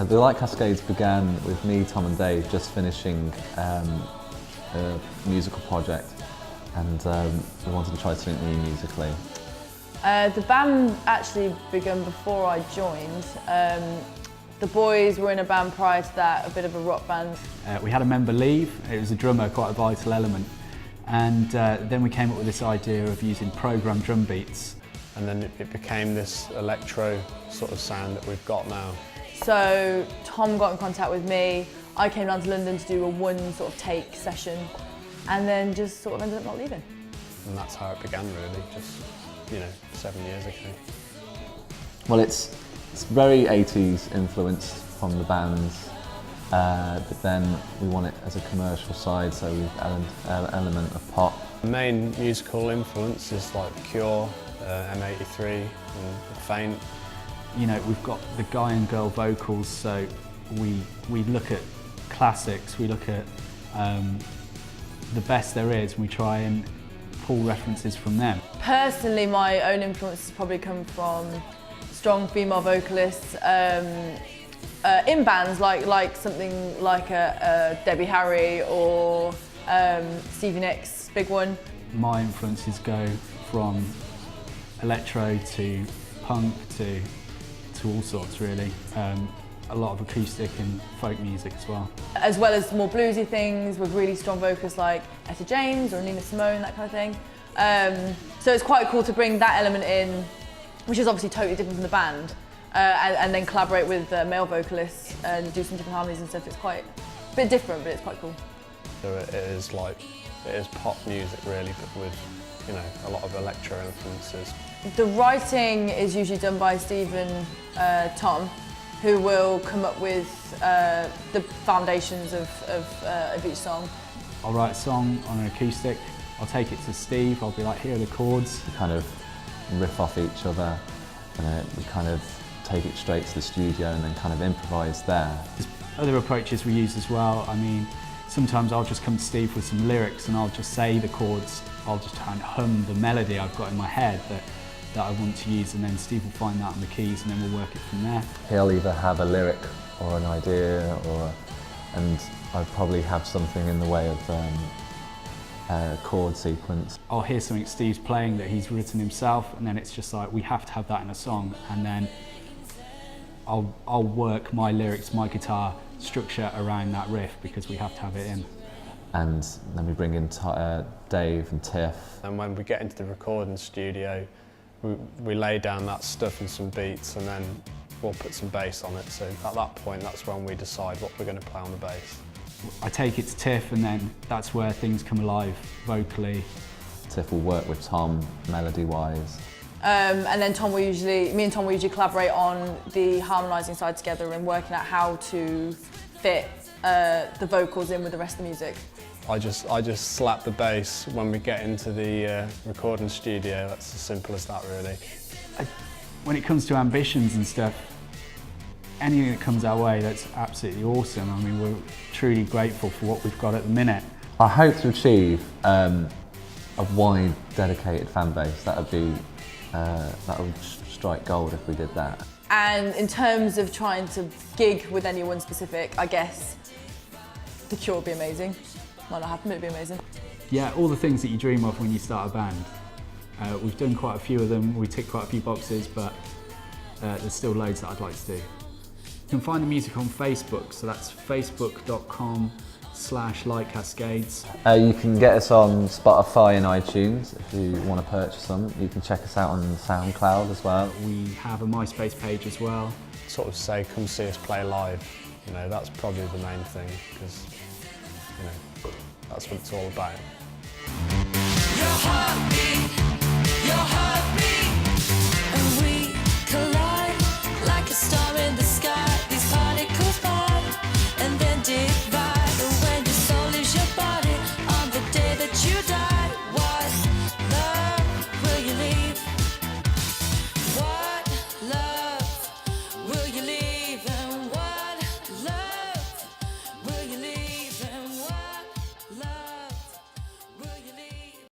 The Light Cascades began with me, Tom and Dave just finishing a musical project, and we wanted to try something new musically. The band actually began before I joined. The boys were in a band prior to that, a bit of a rock band. We had a member leave. It was a drummer, quite a vital element. And then we came up with this idea of using programmed drum beats. And then it became this electro sort of sound that we've got now. So Tom got in contact with me. I came down to London to do a one sort of take session, and then just sort of ended up not leaving. And that's how it began really, just, 7 years ago. Well, it's very 80s influenced from the bands, but then we want it as a commercial side, so we've added an element of pop. The main musical influence is like Cure, M83 and Faint. We've got the guy and girl vocals, so we look at classics, we look at the best there is, and we try and pull references from them. Personally, my own influences probably come from strong female vocalists in bands like something like a Debbie Harry or Stevie Nicks, big one. My influences go from electro to punk to all sorts really. A lot of acoustic and folk music as well. As well as more bluesy things with really strong vocals like Etta James or Nina Simone, that kind of thing. So it's quite cool to bring that element in, which is obviously totally different from the band, and then collaborate with male vocalists and do some different harmonies and stuff. It's quite a bit different, but it's quite cool. So it is pop music really, but with a lot of electro influences. The writing is usually done by Steve and Tom, who will come up with the foundations of each song. I'll write a song on an acoustic, I'll take it to Steve, I'll be like, here are the chords. We kind of riff off each other, and we kind of take it straight to the studio and then kind of improvise there. There's other approaches we use as well. I mean, sometimes I'll just come to Steve with some lyrics and I'll just say the chords, I'll just try and hum the melody I've got in my head that I want to use, and then Steve will find that on the keys and then we'll work it from there. He'll either have a lyric or an idea, and I'd probably have something in the way of a chord sequence. I'll hear something Steve's playing that he's written himself, and then it's just like, we have to have that in a song, and then I'll work my lyrics, my guitar structure around that riff because we have to have it in. And then we bring in Dave and Tiff. And when we get into the recording studio, we lay down that stuff and some beats, and then we'll put some bass on it. So at that point, that's when we decide what we're going to play on the bass. I take it to Tiff, and then that's where things come alive vocally. Tiff will work with Tom melody-wise. And then me and Tom will usually collaborate on the harmonising side together and working out how to fit the vocals in with the rest of the music. I just slap the bass when we get into the recording studio. That's as simple as that, really. When it comes to ambitions and stuff, anything that comes our way, that's absolutely awesome. I mean, we're truly grateful for what we've got at the minute. I hope to achieve a wide, dedicated fan base. That would strike gold if we did that. And in terms of trying to gig with anyone specific, I guess The Cure would be amazing. Might not happen, but it'd be amazing. Yeah, all the things that you dream of when you start a band. We've done quite a few of them, we tick quite a few boxes, but there's still loads that I'd like to do. You can find the music on Facebook, so that's facebook.com/lightcascades. You can get us on Spotify and iTunes if you want to purchase them. You can check us out on SoundCloud as well. We have a MySpace page as well. Sort of say, come see us play live. That's probably the main thing, because that's what it's all about. Your heartbeat, your heartbeat.